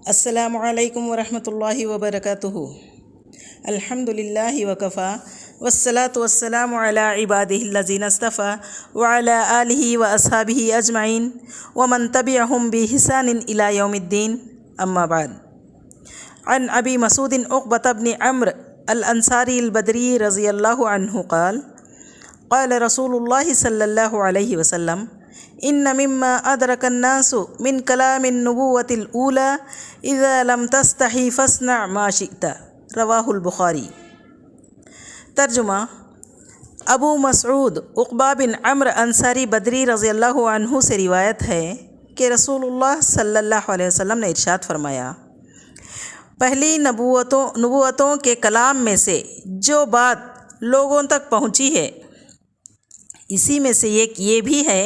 السلام علیکم ورحمۃ اللہ وبرکاتہ۔ الحمد للہ وکفا والصلاة والسلام علی عبادہ الذین اصطفیٰ وعلی آلہ واصحابہ اجمعین ومن تبعہم بإحسان الی یوم الدین، اما بعد۔ عن ابی مسعود عقبۃ بن عمرو الانصاری البدری رضی اللہ عنہ قال قال رسول اللہ صلی اللہ علیہ وسلم ان مما ادرک الناس من کلام النبوۃ الاولی اذا لم تستحی فاصنع ما شئت، رواہ البخاری۔ ترجمہ: ابو مسعود عقبہ بن عمرو انصاری بدری رضی اللہ عنہ سے روایت ہے کہ رسول اللہ صلی اللہ علیہ وسلم نے ارشاد فرمایا، پہلی نبوتوں کے کلام میں سے جو بات لوگوں تک پہنچی ہے، اسی میں سے ایک یہ بھی ہے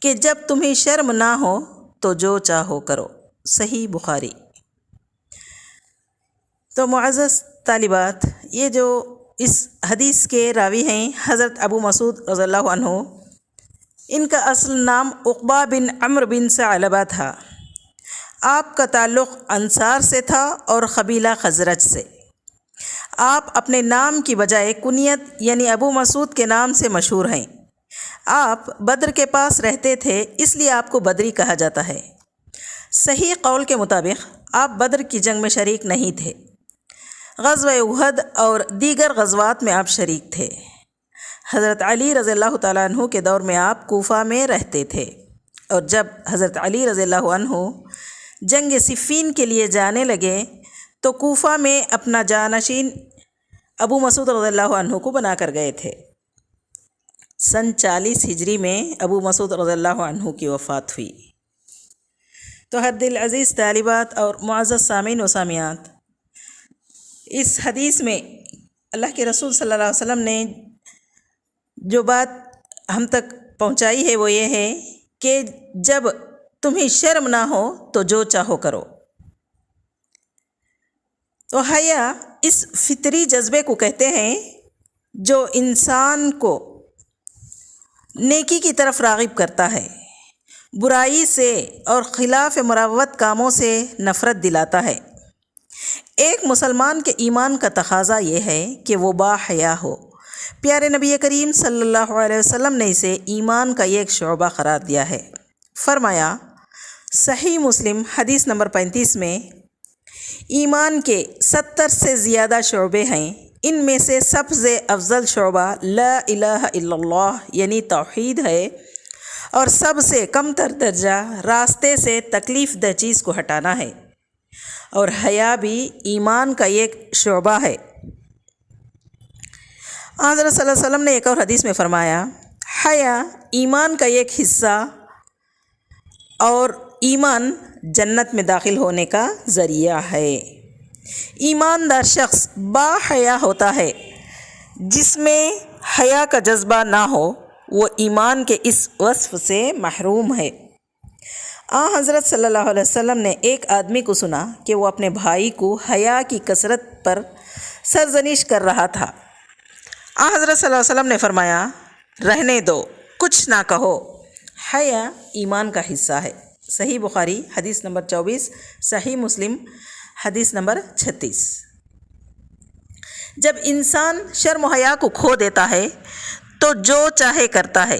کہ جب تمہیں شرم نہ ہو تو جو چاہو کرو، صحیح بخاری۔ تو معزز طالبات، یہ جو اس حدیث کے راوی ہیں حضرت ابو مسعود رضی اللہ عنہ، ان کا اصل نام عقبہ بن عمرو بن ثعلبہ تھا۔ آپ کا تعلق انصار سے تھا اور قبیلہ خزرج سے۔ آپ اپنے نام کی بجائے کنیت یعنی ابو مسعود کے نام سے مشہور ہیں۔ آپ بدر کے پاس رہتے تھے، اس لیے آپ کو بدری کہا جاتا ہے۔ صحیح قول کے مطابق آپ بدر کی جنگ میں شریک نہیں تھے۔ غزوہ احد اور دیگر غزوات میں آپ شریک تھے۔ حضرت علی رضی اللہ تعالیٰ عنہ کے دور میں آپ کوفہ میں رہتے تھے، اور جب حضرت علی رضی اللہ عنہ جنگ صفین کے لیے جانے لگے تو کوفہ میں اپنا جانشین ابو مسعود رضی اللہ عنہ کو بنا کر گئے تھے۔ سن 40 ہجری میں ابو مسعود رضی اللہ عنہ کی وفات ہوئی۔ تو ہر دل عزیز طالبات اور معزز سامعین و سامعات، اس حدیث میں اللہ کے رسول صلی اللہ علیہ وسلم نے جو بات ہم تک پہنچائی ہے وہ یہ ہے کہ جب تمہیں شرم نہ ہو تو جو چاہو کرو۔ تو حیا اس فطری جذبے کو کہتے ہیں جو انسان کو نیکی کی طرف راغب کرتا ہے، برائی سے اور خلاف مروت کاموں سے نفرت دلاتا ہے۔ ایک مسلمان کے ایمان کا تقاضا یہ ہے کہ وہ باحیا ہو۔ پیارے نبی کریم صلی اللہ علیہ وسلم نے اسے ایمان کا ایک شعبہ قرار دیا ہے۔ فرمایا، صحیح مسلم حدیث نمبر 35 میں، ایمان کے 70 سے زیادہ شعبے ہیں، ان میں سے سب سے افضل شعبہ لا الہ الا اللہ یعنی توحید ہے، اور سب سے کم تر درجہ راستے سے تکلیف دہ چیز کو ہٹانا ہے، اور حیا بھی ایمان کا ایک شعبہ ہے۔ حضرت صلی اللہ علیہ وسلم نے ایک اور حدیث میں فرمایا، حیا ایمان کا ایک حصہ اور ایمان جنت میں داخل ہونے کا ذریعہ ہے۔ ایماندار شخص با حیا ہوتا ہے۔ جس میں حیا کا جذبہ نہ ہو وہ ایمان کے اس وصف سے محروم ہے۔ حضرت صلی اللہ علیہ وسلم نے ایک آدمی کو سنا کہ وہ اپنے بھائی کو حیا کی کثرت پر سرزنش کر رہا تھا۔ حضرت صلی اللہ علیہ وسلم نے فرمایا، رہنے دو، کچھ نہ کہو، حیا ایمان کا حصہ ہے۔ صحیح بخاری حدیث نمبر 24، صحیح مسلم حدیث نمبر 36۔ جب انسان شرم و حیا کو کھو دیتا ہے تو جو چاہے کرتا ہے۔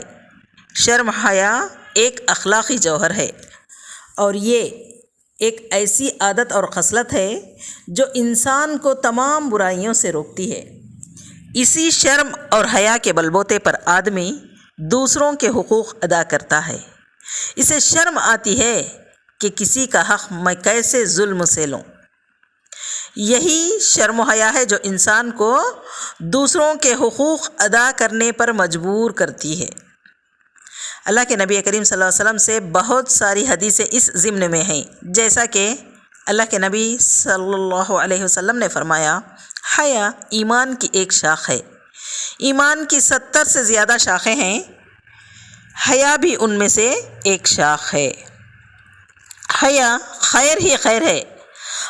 شرم حیا ایک اخلاقی جوہر ہے، اور یہ ایک ایسی عادت اور خصلت ہے جو انسان کو تمام برائیوں سے روکتی ہے۔ اسی شرم اور حیا کے بلبوتے پر آدمی دوسروں کے حقوق ادا کرتا ہے۔ اسے شرم آتی ہے کہ کسی کا حق میں کیسے ظلم سے لوں۔ یہی شرم و حیا ہے جو انسان کو دوسروں کے حقوق ادا کرنے پر مجبور کرتی ہے۔ اللہ کے نبی کریم صلی اللہ علیہ وسلم سے بہت ساری حدیثیں اس ضمن میں ہیں، جیسا کہ اللہ کے نبی صلی اللہ علیہ وسلم نے فرمایا، حیا ایمان کی ایک شاخ ہے۔ ایمان کی 70 سے زیادہ شاخیں ہیں، حیا بھی ان میں سے ایک شاخ ہے۔ حیا خیر ہی خیر ہے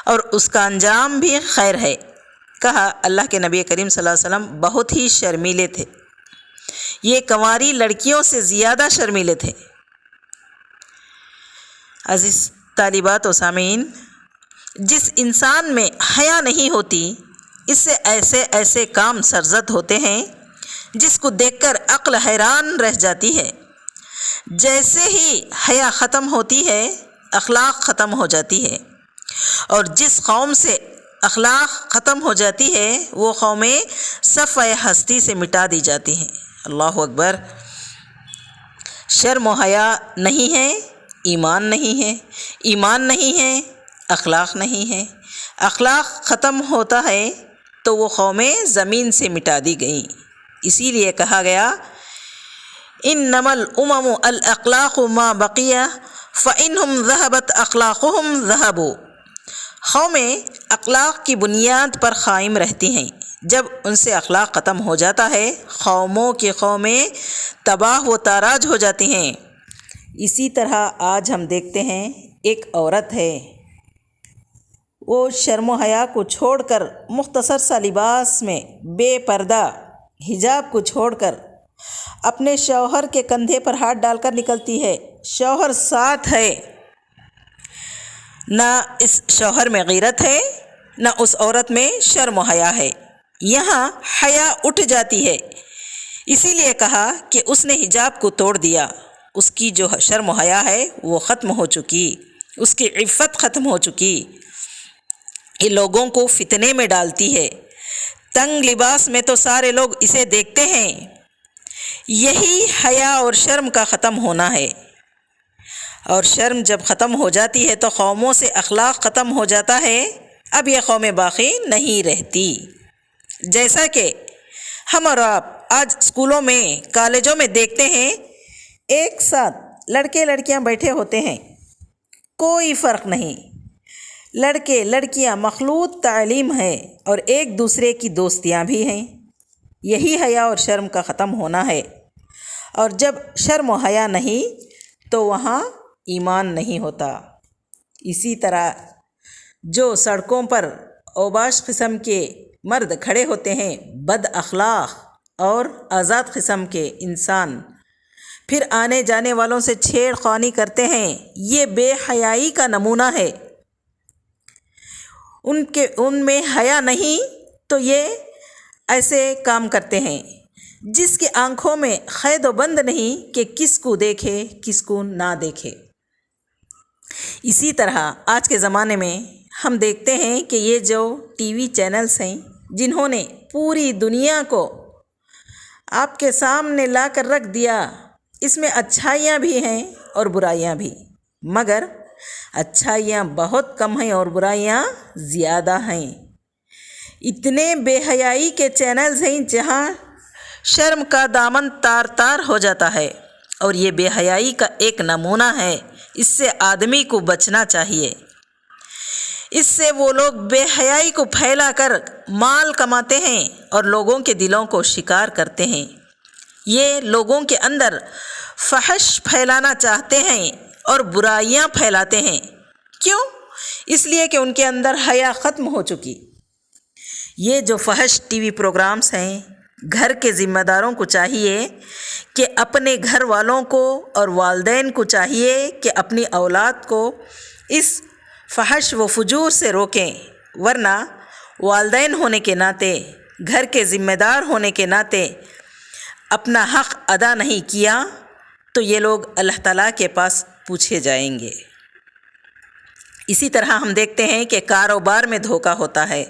اور اس کا انجام بھی خیر ہے۔ کہا، اللہ کے نبی کریم صلی اللہ علیہ وسلم بہت ہی شرمیلے تھے، یہ کنواری لڑکیوں سے زیادہ شرمیلے تھے۔ عزیز طالبات و سامعین، جس انسان میں حیا نہیں ہوتی اس سے ایسے ایسے کام سرزد ہوتے ہیں جس کو دیکھ کر عقل حیران رہ جاتی ہے۔ جیسے ہی حیا ختم ہوتی ہے اخلاق ختم ہو جاتی ہے، اور جس قوم سے اخلاق ختم ہو جاتی ہے وہ قومیں صفحہ ہستی سے مٹا دی جاتی ہیں۔ اللہ اکبر۔ شرم و حیا نہیں ہے، ایمان نہیں ہے، ایمان نہیں ہے، اخلاق نہیں ہے، اخلاق ختم ہوتا ہے تو وہ قومیں زمین سے مٹا دی گئیں۔ اسی لیے کہا گیا انما الامم الاخلاق ما بقی فانہم ذہبت اخلاقہم ذہبوا۔ قومیں اخلاق کی بنیاد پر قائم رہتی ہیں، جب ان سے اخلاق ختم ہو جاتا ہے قوموں کی قومیں تباہ و تاراج ہو جاتی ہیں۔ اسی طرح آج ہم دیکھتے ہیں ایک عورت ہے، وہ شرم و حیا کو چھوڑ کر مختصر سا لباس میں بے پردہ حجاب کو چھوڑ کر اپنے شوہر کے کندھے پر ہاتھ ڈال کر نکلتی ہے۔ شوہر ساتھ ہے، نہ اس شوہر میں غیرت ہے نہ اس عورت میں شرم و حیا ہے، یہاں حیا اٹھ جاتی ہے۔ اسی لیے کہا کہ اس نے حجاب کو توڑ دیا، اس کی جو شرم و حیا ہے وہ ختم ہو چکی، اس کی عفت ختم ہو چکی۔ یہ لوگوں کو فتنے میں ڈالتی ہے۔ تنگ لباس میں تو سارے لوگ اسے دیکھتے ہیں، یہی حیا اور شرم کا ختم ہونا ہے۔ اور شرم جب ختم ہو جاتی ہے تو قوموں سے اخلاق ختم ہو جاتا ہے، اب یہ قومیں باقی نہیں رہتی۔ جیسا کہ ہم اور آپ آج اسکولوں میں کالجوں میں دیکھتے ہیں، ایک ساتھ لڑکے لڑکیاں بیٹھے ہوتے ہیں، کوئی فرق نہیں، لڑکے لڑکیاں مخلوط تعلیم ہے اور ایک دوسرے کی دوستیاں بھی ہیں۔ یہی حیا اور شرم کا ختم ہونا ہے، اور جب شرم و حیا نہیں تو وہاں ایمان نہیں ہوتا۔ اسی طرح جو سڑکوں پر اوباش قسم کے مرد کھڑے ہوتے ہیں، بد اخلاق اور آزاد قسم کے انسان، پھر آنے جانے والوں سے چھیڑ خوانی کرتے ہیں، یہ بے حیائی کا نمونہ ہے۔ ان میں حیا نہیں تو یہ ایسے کام کرتے ہیں۔ جس کی آنکھوں میں قید و بند نہیں کہ کس کو دیکھے کس کو نہ دیکھے۔ اسی طرح آج کے زمانے میں ہم دیکھتے ہیں کہ یہ جو ٹی وی چینلز ہیں جنہوں نے پوری دنیا کو آپ کے سامنے لا کر رکھ دیا، اس میں اچھائیاں بھی ہیں اور برائیاں بھی، مگر اچھائیاں بہت کم ہیں اور برائیاں زیادہ ہیں۔ اتنے بے حیائی کے چینلز ہیں جہاں شرم کا دامن تار تار ہو جاتا ہے، اور یہ بے حیائی کا ایک نمونہ ہے۔ اس سے آدمی کو بچنا چاہیے۔ اس سے وہ لوگ بے حیائی کو پھیلا کر مال کماتے ہیں اور لوگوں کے دلوں کو شکار کرتے ہیں۔ یہ لوگوں کے اندر فحش پھیلانا چاہتے ہیں اور برائیاں پھیلاتے ہیں۔ کیوں؟ اس لیے کہ ان کے اندر حیا ختم ہو چکی۔ یہ جو فحش ٹی وی پروگرامز ہیں، گھر کے ذمہ داروں کو چاہیے کہ اپنے گھر والوں کو اور والدین کو چاہیے کہ اپنی اولاد کو اس فحش و فجور سے روکیں، ورنہ والدین ہونے کے ناطے، گھر کے ذمہ دار ہونے کے ناطے اپنا حق ادا نہیں کیا تو یہ لوگ اللہ تعالیٰ کے پاس پوچھے جائیں گے۔ اسی طرح ہم دیکھتے ہیں کہ کاروبار میں دھوکہ ہوتا ہے،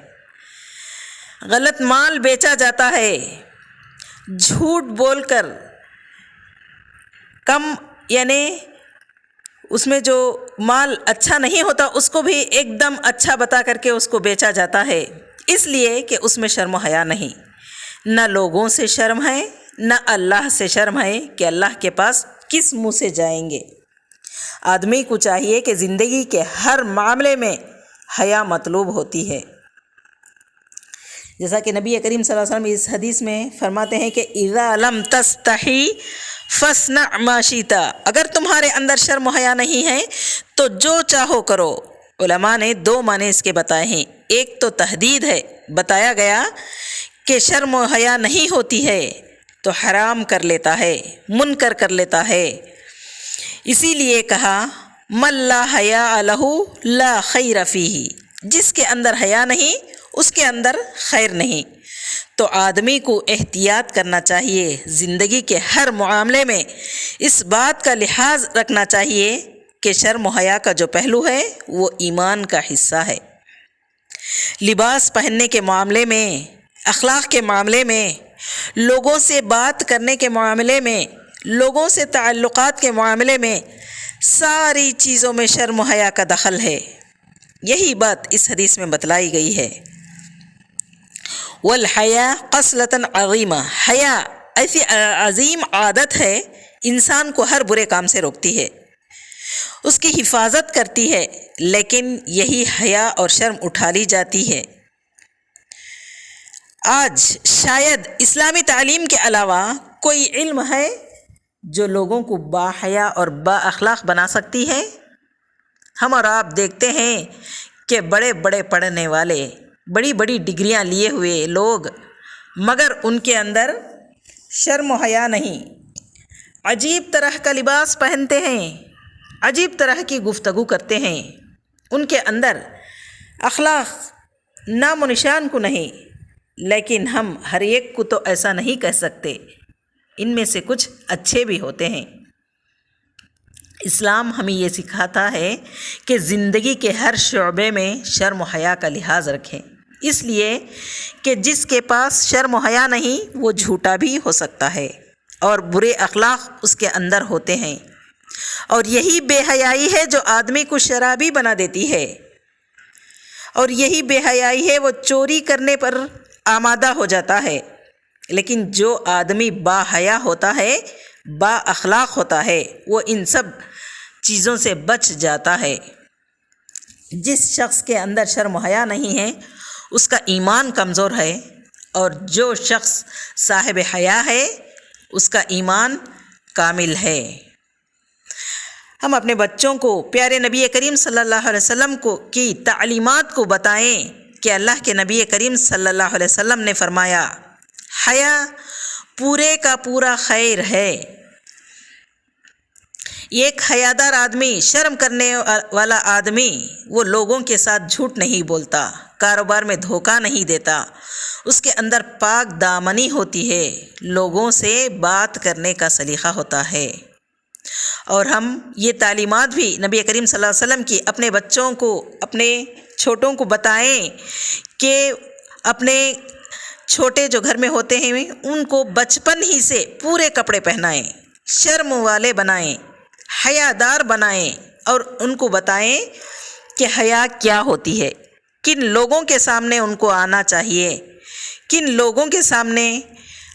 غلط مال بیچا جاتا ہے، جھوٹ بول کر کم، یعنی اس میں جو مال اچھا نہیں ہوتا اس کو بھی ایک دم اچھا بتا کر کے اس کو بیچا جاتا ہے، اس لیے کہ اس میں شرم و حیا نہیں، نہ لوگوں سے شرم ہے نہ اللہ سے شرم ہے کہ اللہ کے پاس کس منہ سے جائیں گے۔ آدمی کو چاہیے کہ زندگی کے ہر معاملے میں حیا مطلوب ہوتی ہے۔ جیسا کہ نبی کریم صلی اللہ علیہ وسلم اس حدیث میں فرماتے ہیں کہ اذا لم تستحی فاصنع ما شئت، اگر تمہارے اندر شرم و حیا نہیں ہے تو جو چاہو کرو۔ علماء نے دو معنی اس کے بتائے ہیں، ایک تو تحدید ہے، بتایا گیا کہ شرم و حیا نہیں ہوتی ہے تو حرام کر لیتا ہے، منکر کر لیتا ہے، اسی لیے کہا من لا حیاء لہ لا خیر فیہ، جس کے اندر حیا نہیں اس کے اندر خیر نہیں۔ تو آدمی کو احتیاط کرنا چاہیے، زندگی کے ہر معاملے میں اس بات کا لحاظ رکھنا چاہیے کہ شرم و حیا کا جو پہلو ہے وہ ایمان کا حصہ ہے۔ لباس پہننے کے معاملے میں، اخلاق کے معاملے میں، لوگوں سے بات کرنے کے معاملے میں، لوگوں سے تعلقات کے معاملے میں، ساری چیزوں میں شرم و حیا کا دخل ہے۔ یہی بات اس حدیث میں بتلائی گئی ہے۔ والحیا خصلۃ عظیمہ، حیا ایسی عظیم عادت ہے، انسان کو ہر برے کام سے روکتی ہے، اس کی حفاظت کرتی ہے، لیکن یہی حیا اور شرم اٹھا لی جاتی ہے۔ آج شاید اسلامی تعلیم کے علاوہ کوئی علم ہے جو لوگوں کو با حیا اور با اخلاق بنا سکتی ہے؟ ہم اور آپ دیکھتے ہیں کہ بڑے بڑے پڑھنے والے، بڑی بڑی ڈگریاں لیے ہوئے لوگ، مگر ان کے اندر شرم و حیا نہیں، عجیب طرح کا لباس پہنتے ہیں، عجیب طرح کی گفتگو کرتے ہیں، ان کے اندر اخلاق نام و نشان کو نہیں۔ لیکن ہم ہر ایک کو تو ایسا نہیں کہہ سکتے، ان میں سے کچھ اچھے بھی ہوتے ہیں۔ اسلام ہمیں یہ سکھاتا ہے کہ زندگی کے ہر شعبے میں شرم و حیا کا لحاظ رکھیں، اس لیے کہ جس کے پاس شرم و حیا نہیں وہ جھوٹا بھی ہو سکتا ہے اور برے اخلاق اس کے اندر ہوتے ہیں، اور یہی بے حیائی ہے جو آدمی کو شرابی بنا دیتی ہے، اور یہی بے حیائی ہے وہ چوری کرنے پر آمادہ ہو جاتا ہے۔ لیکن جو آدمی با حیا ہوتا ہے، با اخلاق ہوتا ہے، وہ ان سب چیزوں سے بچ جاتا ہے۔ جس شخص کے اندر شرم و حیا نہیں ہے اس کا ایمان کمزور ہے، اور جو شخص صاحب حیا ہے اس کا ایمان کامل ہے۔ ہم اپنے بچوں کو پیارے نبی کریم صلی اللہ علیہ وسلم کی تعلیمات کو بتائیں کہ اللہ کے نبی کریم صلی اللہ علیہ وسلم نے فرمایا، حیا پورے کا پورا خیر ہے۔ ایک حیادار آدمی، شرم کرنے والا آدمی، وہ لوگوں کے ساتھ جھوٹ نہیں بولتا، کاروبار میں دھوکہ نہیں دیتا، اس کے اندر پاک دامنی ہوتی ہے، لوگوں سے بات کرنے کا سلیقہ ہوتا ہے۔ اور ہم یہ تعلیمات بھی نبی کریم صلی اللہ علیہ وسلم کی اپنے بچوں کو، اپنے چھوٹوں کو بتائیں کہ اپنے چھوٹے جو گھر میں ہوتے ہیں ان کو بچپن ہی سے پورے کپڑے پہنائیں، شرم والے بنائیں، حیادار بنائیں، اور ان کو بتائیں کہ حیا کیا ہوتی ہے، کن لوگوں کے سامنے ان کو آنا چاہیے، کن لوگوں کے سامنے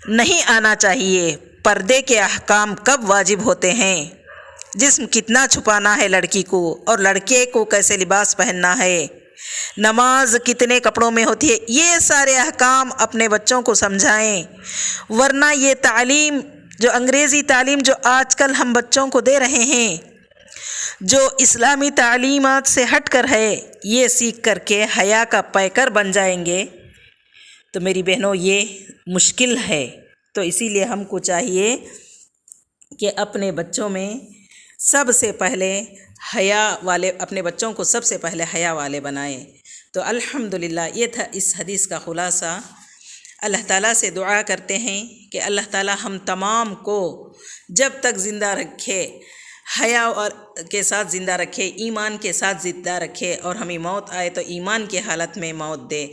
نہیں آنا چاہیے، پردے کے احکام کب واجب ہوتے ہیں، جسم کتنا چھپانا ہے لڑکی کو، اور لڑکے کو کیسے لباس پہننا ہے، نماز کتنے کپڑوں میں ہوتی ہے، یہ سارے احکام اپنے بچوں کو سمجھائیں۔ ورنہ یہ تعلیم جو انگریزی تعلیم جو آج کل ہم بچوں کو دے رہے ہیں، جو اسلامی تعلیمات سے ہٹ کر ہے، یہ سیکھ کر کے حیا کا پیکر بن جائیں گے تو میری بہنوں یہ مشکل ہے۔ تو اسی لیے ہم کو چاہیے کہ اپنے بچوں میں سب سے پہلے حیا والے، اپنے بچوں کو سب سے پہلے حیا والے بنائیں۔ تو الحمدللہ یہ تھا اس حدیث کا خلاصہ۔ اللہ تعالیٰ سے دعا کرتے ہیں کہ اللہ تعالیٰ ہم تمام کو جب تک زندہ رکھے، حیا کے ساتھ زندہ رکھے، ایمان کے ساتھ زندہ رکھے، اور ہمیں موت آئے تو ایمان کی حالت میں موت دے۔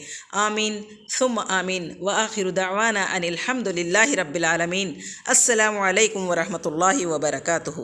آمین ثم آمین، وآخر دعوانا ان الحمد للہ رب العالمین۔ السلام علیکم ورحمۃ اللہ وبرکاتہ۔